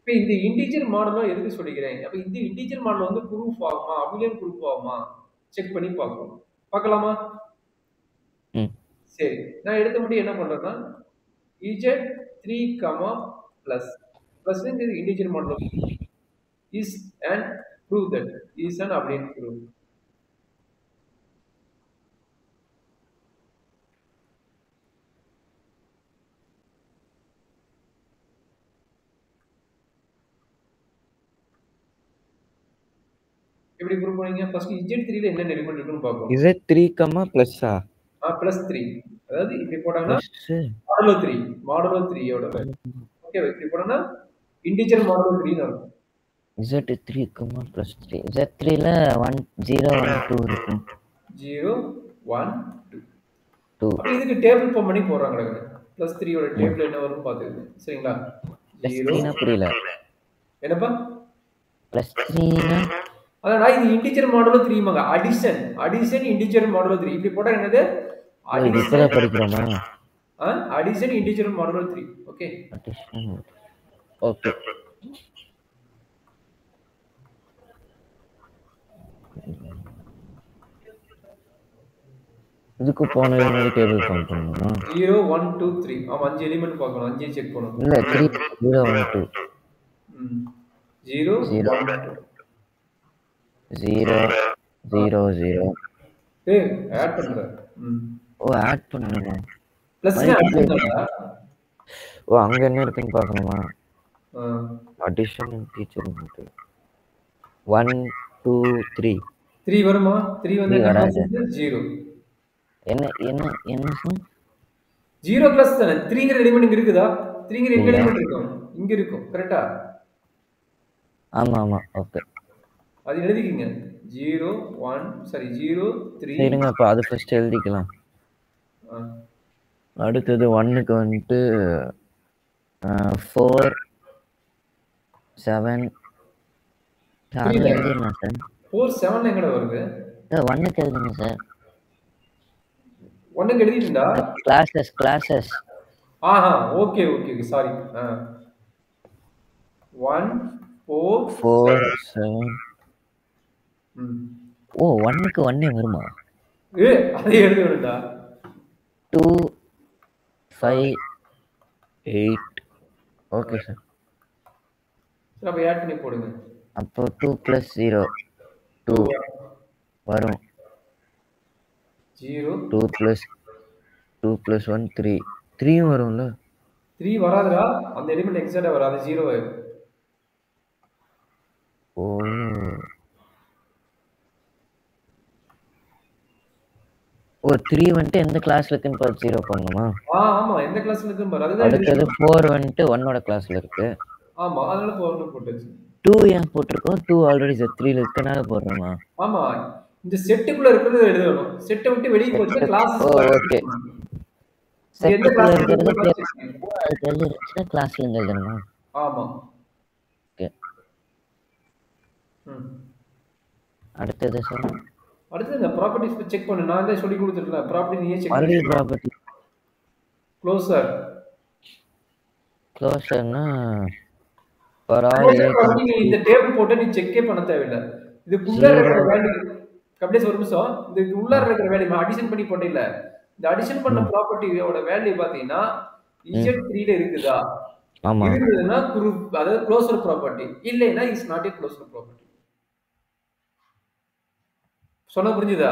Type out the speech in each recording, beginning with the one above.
இப்ப இந்த இன்டிஜர் மாடலும் எதுக்கு சொல்லிக்கிறேன்? அப்ப இந்த இன்டிஜர் மாடல் வந்து ப்ரூஃப் ஆகுமா? அபிலியன் ப்ரூஃப் ஆகுமா? செக் பண்ணி பார்க்கணும். பார்க்கலாமா? ம். சரி. நான் எடுத்த முடியும் என்ன பண்றேன்னா, z3, பிளஸ் பிளஸ்ங்கிறது integer model is and prove that is an அப்படின்னு prove. எப்படி ப்ரூவ் பண்ணீங்க? ஃபர்ஸ்ட் z3 ல என்ன எலிமெண்ட் இருக்குன்னு பார்க்கணும். Z3, ப்ளஸ்ஸா? பிளஸ் 3. அதாவது இப்படி போட்டாங்கன்னா ப்ளஸ்ஸு. மாடுலோ 3. மாடுலோ 3 யோட வேல்யூ. ஓகே இப்படி போட்டோம்னா இன்டிஜர் மாடுலோ 3 ன்னு வரும். Z3, plus 3. Z3ல 1 0 1 2 இருக்கும். 0 1 2. 2. அப்ப இதுக்கு டேபிள் ஃபார்ம் பண்ணி போடுறாங்க. பிளஸ் 3 யோட டேபிள் என்ன வரும்னு பாத்துக்கங்க. சரிங்களா? ப்ளஸ் 0 3னா புரியல. என்னப்பா? ப்ளஸ் 3னா அதான் இது இன்டிஜர் மாடுலோ 3 மங்க. Addition integer modulo 3. இப்படி போட்டா என்னது? இது இப்பதான் படிக்கிறோமா? Addition integer modulo 3. Okay. Addition. Okay. இதுக்கு போன மாதிரி டேபிள் ஃபார்ம் பண்ணணுமா? 0 1 2 3. ஆமா 5 எலிமெண்ட் பார்க்கணும். 5 செக் பண்ணணும். இல்ல 3 0 1 2. 0 1 0 0 0. ஏய் ஆட் பண்ற. ஓ ஆட் பண்ணணுமா? பிளஸ் ஓ அங்க என்ன இருக்குன்னு பார்க்கணுமா? Addition teacher 1 2 3. 3 வருமா? 3 வந்து என்ன வராது. 0. என்ன என்ன என்ன சார்? 0 பிளஸ் தானே. 3ங்கிற எலிமெண்ட் இங்க இருக்குதா? 3ங்கிற எங்க எலிமெண்ட் இருக்கும்? இங்க இருக்கும். கரெக்ட்டா? ஆமா ஆமா ஓகே. அது எழுதிக்கங்க. 0 1 சாரி 0 3. சரிங்க அப்ப அது ஃபர்ஸ்ட் எழுதிக்கலாம். அடுத்தது 1க்கு வந்துட்டு 4 7 எழுதிடலாம் சார். 4 7 எங்கட வருது? 1க்கு எழுதுங்க சார். 1க்கு எழுதிட்டா? கிளாஸஸ். ஆஹா ஓகே ஓகே சாரி. 1 4 7. ஓ 1க்கு 1 வருமா? அது எழுதி வருடா. 2 5 8. Okay sir. சரி அப்ப ஆட் பண்ணி போடுங்க. அப்போ 2 + 0 2 வரும். 0 2 + 1 3. 3யும் வரும்ல? 3 வராதுடா. அந்த எலிமெண்ட் எக்ஸாக்ட்டா வராது. 0 ஆயிடும். ஓ ஓ 3 வந்துட்டு எந்த கிளாஸ்ல இருக்குன்னு பார்த்து 0 பண்ணணுமா? ஆமா எந்த கிளாஸ்ல இருக்குன்னு பாரு. அதுதான் அடுத்தது 4 வந்துட்டு 1ஓட கிளாஸ்ல இருக்கு. ஆமா அதனால 4 போட்டுச்சு. 2 ஏன் போட்டிருக்கோம்? 2 ஆல்ரெடி Z3ல இருக்கனால போடுறோமா? ஆமா இந்த செட்டுக்குள்ள இருக்கிறது எழுதணும். செட்டை விட்டு வெளியே போச்சு கிளாஸ். ஓகே. செட்டுக்குள்ள இருக்கிறது அதுக்கு எழுதிருச்சுன்னா கிளாஸ்ல இருந்து எழுதணுமா? ஆமா. ஓகே. அடுத்தது சார். அடுத்து இந்த ப்ராப்பர்ட்டிஸ் செக் பண்ணு. நான் தான் சொல்லி கொடுத்துட்டேன். ப்ராப்பர்ட்டி நீயே செக் பண்ணு. ப்ராப்பர்ட்டி க்ளோசர்னா ஃபார் ஆல் நீ இந்த டேபிள் போட்டு நீ செக்கே பண்ண தேவையில்லை. இதுக்குள்ள இருக்கிற வேல்யூ கப்ளேஸ் ஒரு நிமிஷம். இதுக்கு உள்ள இருக்கிற வேல்யூ அடிஷன் பண்ணி போட்டே இல்ல. இந்த அடிஷன் பண்ண ப்ராப்பர்ட்டியோட வேல்யூ பாத்தீங்கன்னா Z3 ல இருக்குதா? ஆமா. இருக்குதுன்னா அதாவது க்ளோசர் ப்ராப்பர்ட்டி. இல்லைன்னா is not a closer property. சொன்ன புரிஞ்சுதா?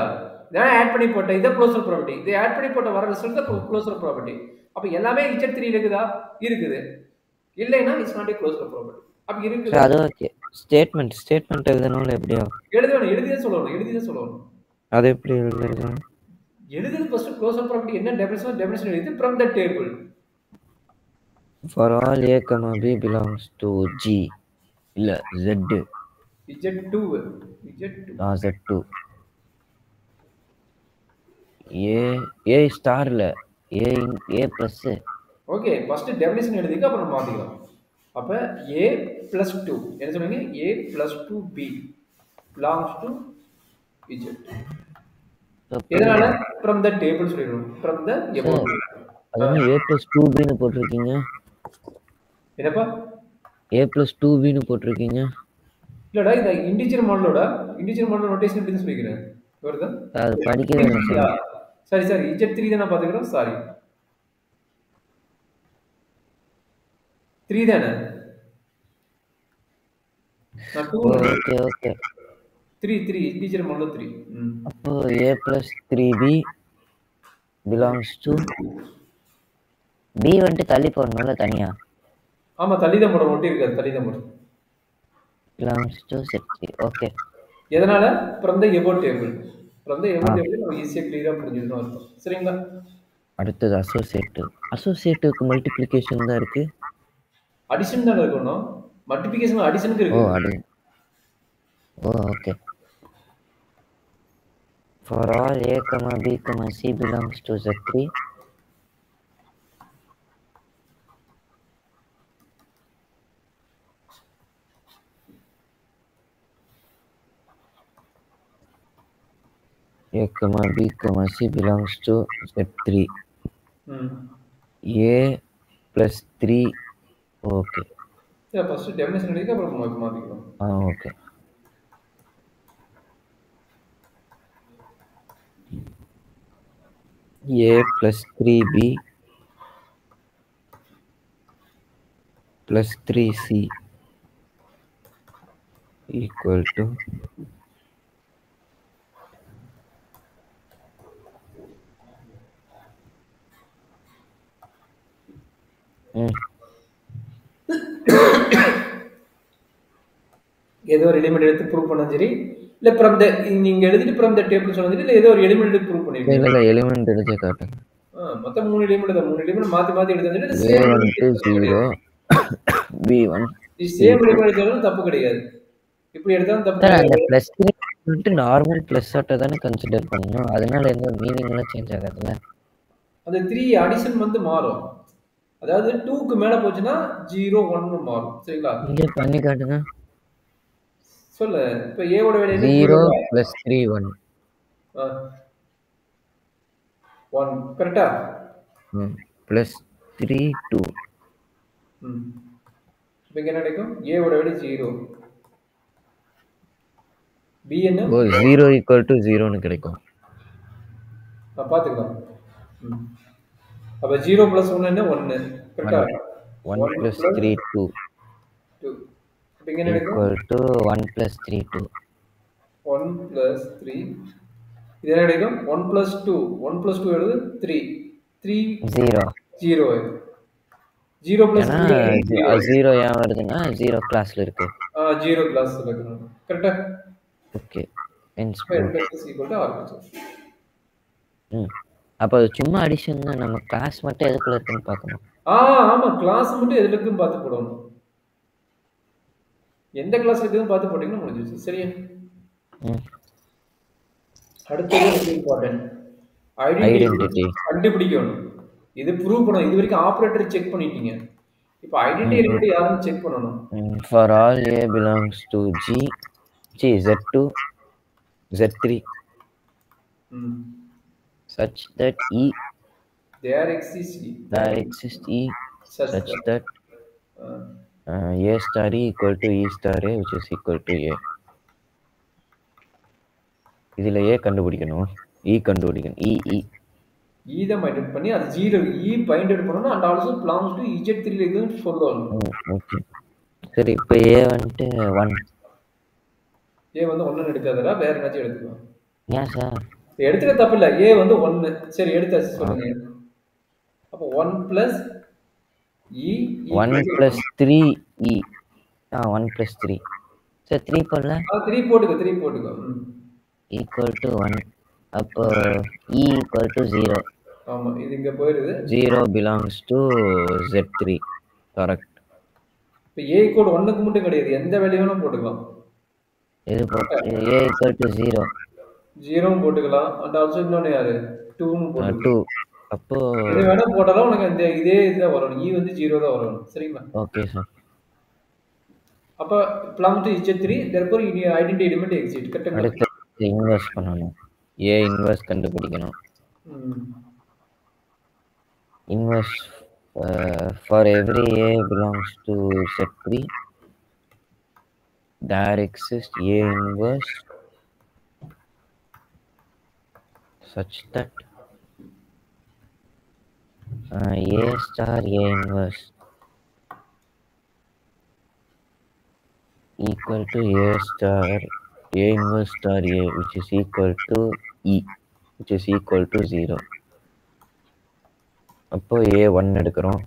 நான் ஆட் பண்ணி போட்டேன். இத க்ளோசர் ப்ராப்பர்ட்டி. இதை ஆட் பண்ணி போட்ட வர ரிசல்ட் தான் க்ளோசர் ப்ராப்பர்ட்டி. அப்ப எல்லாமே Z3 ல இருக்குதா? இருக்குது. இல்லைன்னா is not a closer property. அப்ப இருக்குது. அது ஓகே. ஸ்டேட்மென்ட் எழுதணும்ல எப்படியோ? எழுதிதான் சொல்லணும். அது எப்படி எழுதுறது? எழுதுறது ஃபர்ஸ்ட் க்ளோசர் ப்ராப்பர்ட்டி என்ன டெஃபினிஷன் எழுதி from the table. For all A, B belongs to G. இல்ல Z. Z2. Z2. A ஸ்டார்ல A plus. Okay first definition எழுதிக்க அப்புறம் மாத்திக்கலாம். அப்ப A plus 2 என்ன சொன்னீங்க? A plus 2B belongs to Z. இதனால from the table சொல்லிடணும். from the above. அதான் A plus 2B ன்னு போட்டிருக்கீங்க. என்னப்பா? A plus 2bன்னு போட்டிருக்கீங்க. இல்லடா இந்த இண்டிஜர் மாடலோட நோட்டேஷன் எப்படி சொல்லிக்கிறேன் வருதா அது படிக்கவே இல்லை சார். சரி சாரி Z3 தானே பார்த்துக்கிறோம். சாரி 3 தானே. நான் 2 ஓகே ஓகே 3 இண்டிஜர் மாடல் 3. அப்போ A plus 3b belongs to B வந்துட்டு தள்ளி போடணும்ல தனியா. ஆமா தள்ளி தான் போட ஒட்டி இருக்காது, தள்ளி தான் போடும். belongs to Z3. ஓகே. எதனால from the above table நம்ம ஈஸியா கிளியரா புரிஞ்சுக்கணும் அர்த்தம். சரிங்களா? அடுத்தது அசோசியேட்டிவ்க்கு மல்டிப்ளிகேஷன் தான் இருக்கு. அடிஷன் தான் இருக்கணும். மல்டிப்ளிகேஷன் அடிஷனுக்கு இருக்கு. Okay. For all A, B, C belongs to Z3. A, B, C belongs to Z3. A plus 3. Okay. First definition எடுக்க அப்புறம் மாத்திக்கலாம். Okay. A plus 3b plus 3c equal to ஏதோ ஒரு எலிமெண்ட் எடுத்து prove பண்ணா சரி, இல்ல ஃப்ரம் த நீங்க எழுதிட்டு ஃப்ரம் த டேபிள் சொன்னா சரி, இல்ல ஏதோ ஒரு எலிமெண்ட் எடுத்து ப்ரூவ் பண்ணிருக்கீங்க. இல்ல எலிமெண்ட் எடுத்து காட்டுங்க. மொத்த 3 எலிமெண்ட் மாத்தி எடுத்தா A1 0 B1 சேம் எலிமெண்ட் எடுத்தாலும் தப்பு கிடையாது. இப்படி எடுத்தாலும் தப்பு கிடையாது. அந்த ப்ளஸ் 3 வந்து நார்மல் ப்ளஸ் ஆட்ட தானே கன்சிடர் பண்ணனும். அதனால எந்த மீனிங் எல்லாம் சேஞ்ச் ஆகாதுல்ல. அந்த 3 அடிஷன் வந்து மாறும். அதாவது 2 க்கு மேல போச்சுனா 0 1 மாறும். சரிங்களா? இங்க பண்ணி காட்டுங்க. சொல்ல இப்ப A ஓட வேல்யூ 0 plus 3 1. 1 கரெக்ட்டா? plus 3 2. இப்போ என்ன கிடைக்கும்? A ஓட வேல்யூ 0. B என்ன? 0 equal to 0 னு கிடைக்கும். பாத்துக்கலாம். அப்ப 0 plus 1 என்ன 1 கரெக்ட்டா? 1 plus 3 2. 2 equal to 1 plus 3 2. 1 plus 3 இது என்ன கிடைக்கும்? 1 plus 2 1 plus 2 எழுது 3 3 0 0 plus 0 ஏன் வருதுன்னா 0 கிளாஸ்ல இருக்கு. 0 கிளாஸ்ல இருக்கு. கரெக்ட்டா? Okay. hence is equal to r. அப்ப அது சும்மா அடிஷன் தான். நம்ம கிளாஸ் மட்டும் எதுக்குள்ள இருக்குன்னு பார்க்கணும். ஆமா கிளாஸ் மட்டும் எதுல இருக்குன்னு பார்த்து போடணும். எந்த கிளாஸ் இருக்குன்னு பார்த்து போட்டீங்கன்னா முடிஞ்சிருச்சு. சரியா? அடுத்தது இம்பார்ட்டன்ட் ஐடென்டிட்டி கண்டுபிடிக்கணும். இது ப்ரூவ் பண்ணணும். இது வரைக்கும் ஆபரேட்டர் செக் பண்ணிட்டீங்க. இப்போ ஐடென்டிட்டி எலிமெண்ட் யாரும் செக் பண்ணனும். For all A belongs to Z2 Z3 such that there exists E such that A star E equal to E star A which is equal to A. இதுல A கண்டுபிடிக்கணும். E கண்டுபிடிக்கணும். E தான் find பண்ணி அது 0 E find பண்ணனும். and also belongs to Z3 ல இருக்குன்னு சொல்லணும். ஓகே. சரி இப்போ A வந்து 1. A வந்து 1 எடுக்காதடா, வேற என்னாச்சும் எடுத்துக்கலாம். ஏன் சார்? எடுத்துக்க தப்பு இல்ல. A வந்து 1. சரி எடுத்தாச்சு சொல்லுங்க. அப்ப 1 plus E 1 plus 3E 1 plus 3. சரி 3 போடல? 3 போட்டுக்கோ. equal to 1. அப்போ E equal to 0. ஆமா இது இங்க போயிடுது. 0 belongs to Z3. கரெக்ட். இப்போ A equal 1 க்கு மட்டும் கிடையாது. எந்த வேல்யூ வேணா போட்டுக்கலாம். இது A equal to 0. 0 போட்டுக்கலாம். and also இன்னொன்னு யாரு 2 னு போட்டுக்கலாம். 2. அப்போ இது வேணா போட்டாலும் உனக்கு இந்த இதே இதுதான் வரும். E வந்து 0 தான் வரும். சரிங்களா? Okay sir. அப்ப belong to Z3 therefore identity element exist. கரெக்ட்டா? அடுத்து இன்வெர்ஸ் பண்ணனும். A இன்வெர்ஸ் கண்டுபிடிக்கணும். Inverse For every A belongs to Z3, there exists A inverse such that A star A inverse equal to A star A inverse star A, which is equal to E, which is equal to 0. அப்போ A1 எடுக்கிறோம்.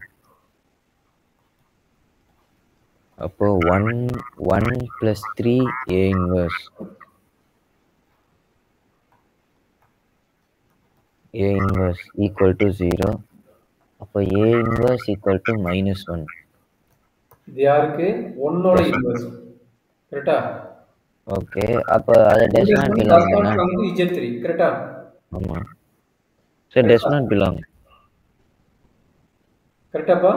அப்போ 1 plus 3 A inverse equal to 0. அப்போ A inverse equal to -1. இது யாருக்கு? 1ஓட inverse. கரெக்டா? Okay. அப்போ அது does not belong தானே? Z3. கரெக்டா? ஆமா. So does not belong. கரெக்டாப்பா?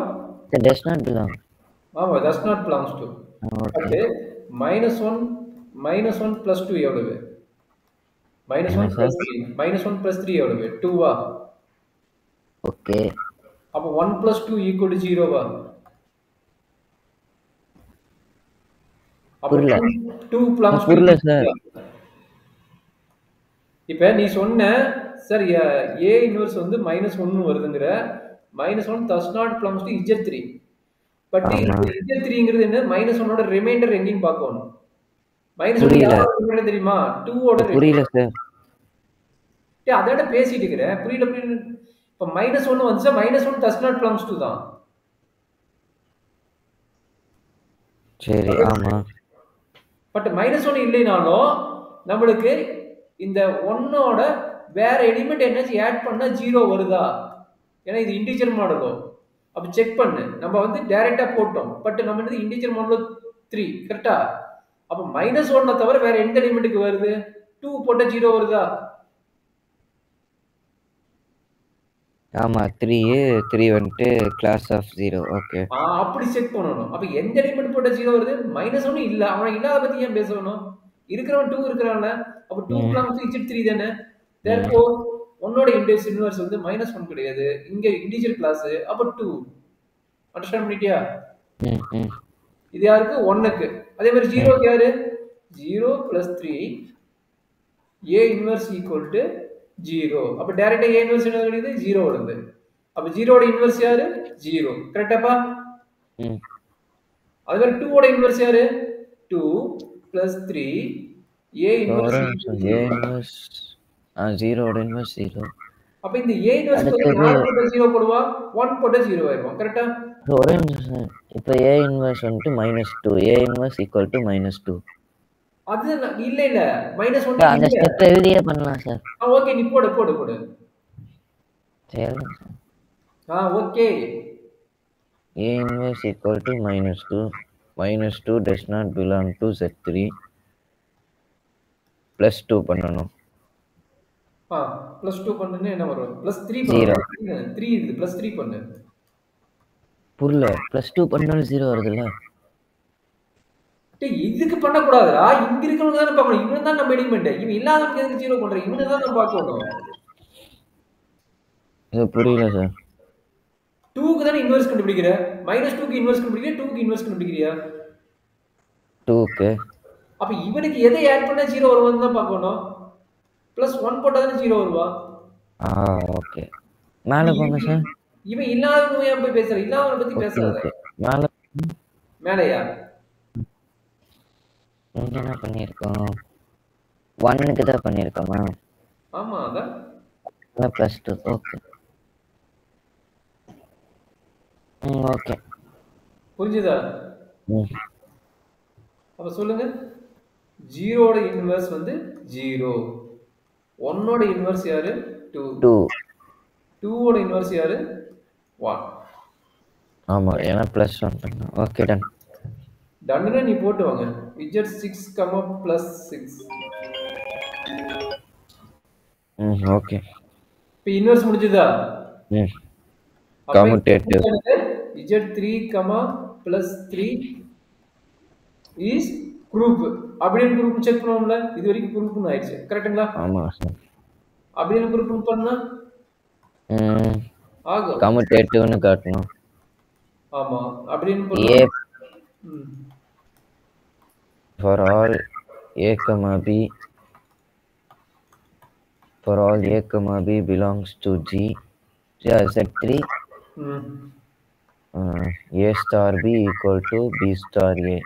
So does not belong. ஆமா, does not belongs to. Okay. -1 plus 2 எவ்வளவு? -1 plus 3. -1 plus 3 எவ்வளவு? 2வா? ஓகே. அப்போ 1 plus 2 equal to 0வா? அப்போ புரியல. 2 belongs to புரியல சார். இப்ப நீ சொன்ன சார் A இன்வர்ஸ் வந்து -1 வருதுங்கற. -1 does not belongs to Z3. But Z3ங்கிறது என்ன? -1ஓட ரிமைண்டர் எங்கேயும் பார்க்கணும். -1 யாரோட ரிமைண்டர் தெரியுமா? 2ஓட புரியல சார். டேய் அதோட பேசிட்டு இருக்கற. புரியல. இப்ப -1 வந்துச்சா -1 does not belongs to தான். சரி, ஆமா. பட் -1 இல்லைனாலும் நமக்கு இந்த 1ஓட வேற எலிமெண்ட் என்னாச்சு ஆட் பண்ணா 0 வருதா? ஏன்னா இது இன்டிஜர் மாடலோ. அப்ப செக் பண்ணு. நம்ம வந்து டைரக்டா போட்டோம். பட் நம்ம இது இன்டிஜர் மாடலோ 3. கரெக்ட்டா? அப்ப -1 தவிர வேற எந்த எலிமெண்ட்க்கு வருது? 2 போட்டா 0 வருதா? ஆமா, 3 வந்துட்டு கிளாஸ் ஆஃப் 0. ஓகே. அப்படி செக் பண்ணனும். அப்ப எந்த எலிமெண்ட் போட்டா 0 வருது? -1 இல்ல. அவன் இல்லாத பத்தி ஏன் பேசணும்? இருக்கிறவன் 2 இருக்கறான்ல. அப்ப 2 belongs to Z3 தானே. therefore 1ஓட இன்வர்ஸ் வந்து -1 கிடையாது. இங்க இன்டிஜர் கிளாஸ். அப்ப 2. அண்டர்ஸ்டாண்ட் பண்ணிட்டியா? இது யாருக்கு? 1க்கு. அதே மாதிரி 0க்கு யாரு? 0 plus 3 A inverse equal to 0. அப்ப டைரக்டா A inverse என்ன கிடைக்குது? 0 வருது. அப்ப 0ஓட இன்வர்ஸ் யாரு? 0. கரெக்ட்டாப்பா? அதே மாதிரி 2ஓட இன்வர்ஸ் யாரு? 2 plus 3 A inverse equal to 0ஓட இன்வர்ஸ் 0. அப்ப இந்த A inverse யார் போட்டா 0 போடுவா? 1 போட்டா 0 ஆயிடும். கரெக்ட்டா? ஒரே நிமிஷம். இப்போ A inverse வந்துட்டு -2. A inverse equal to -2. அது இல்ல -1 அந்த ஸ்டெப் எழுதியே பண்ணலாம் சார். ஓகே, நீ போடு. சரி. Okay. A inverse equal to -2. -2 does not belong to Z3. +2 பண்ணனும். +2 பண்ணனும் என்ன வரும்? +3 பண்ணு. 3 இது +3 பண்ணு. புரியல. +2 பண்ணாலும் 0 வருதுல. டேய் இதுக்கு பண்ண கூடாதுடா. இங்க இருக்கவங்க தான பார்க்கணும். இவன் தான் நம்ம எலிமெண்ட். இவன் இல்லாதவங்க எதுக்கு 0 பண்ற? இவனை தான் நம்ம பார்க்கணும். இது புரியல சார். 2க்கு தான இன்வெர்ஸ் கண்டுபிடிக்கிற. -2க்கு இன்வெர்ஸ் கண்டுபிடிக்கிற. 2க்கு இன்வெர்ஸ் கண்டுபிடிக்கிறியா? 2க்கு. அப்ப இவனுக்கு எதை ஆட் பண்ணா 0 வரும்னு தான் பார்க்கணும். +1 போட்டா தான 0 வருவா? ஓகே. மேல போங்க சார். இவன் இல்லாதவங்க ஏன் போய் பேசுற? இல்லாதவன பத்தி பேசாத. மேலயா? இங்க என்ன பண்ணிருக்கோம்? 1க்கு தான் பண்ணிருக்கோமா? ஆமா, அதான். +2. ஓகே. ஓகே. புரிஞ்சுதா? அப்ப சொல்லுங்க. 0ஓட இன்வெர்ஸ் வந்து 0. 1ஓட இன்வெர்ஸ் யாரு? 2. 2ஓட இன்வெர்ஸ் யாரு? 1. ஆமா, ஏன்னா +1 பண்ணா. Okay, ton. டன்னுனா நீ போட்டு வாங்க. Z6, +6. ஓகே. இப்ப இன்வெர்ஸ் முடிஞ்சதா? கம்யூட்டேட்டிவ். Z3, +3 is group. அப்படின்னு குரூப் செக் பண்ணுவோம்ல. இது வரைக்கும் குரூப்னு ஆயிடுச்சு. கரெக்ட்டுங்களா? ஆமா சார். அப்படின்னு குரூப் பண்ணா ஆகும். கம்யூட்டேட்டிவ்னு காட்டணும். ஆமா. அப்படின்னு A போட்டா ம். for all A comma B for all A comma B belongs to set 3 ம். A star B equal to B star A.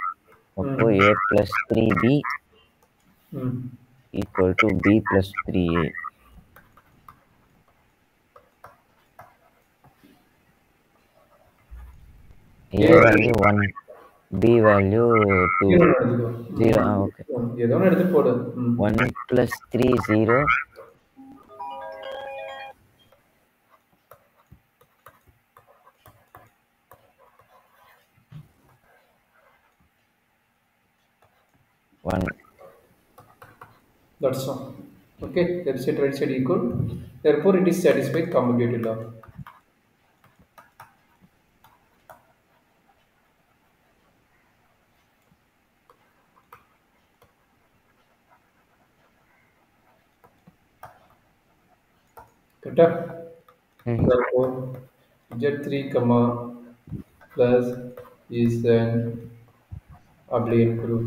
அப்போ ம். A plus 3B ம். equal to B plus 3A. A value 1, B value 2. 0 எடுத்துக்கோ. 0, okay. ஏதோ ஒன்று எடுத்துட்டு போடு. 1 plus 3, 0. 1. That's all. Okay, left side, right side equal. Therefore, it is satisfied commutative law. Correct? Therefore, Z3 comma plus is an abelian group.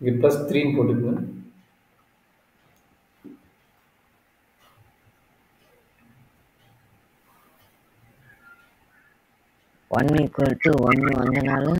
இங்கே plus 3 போட்டுக்கங்க. 1 equal to 1 வந்தனால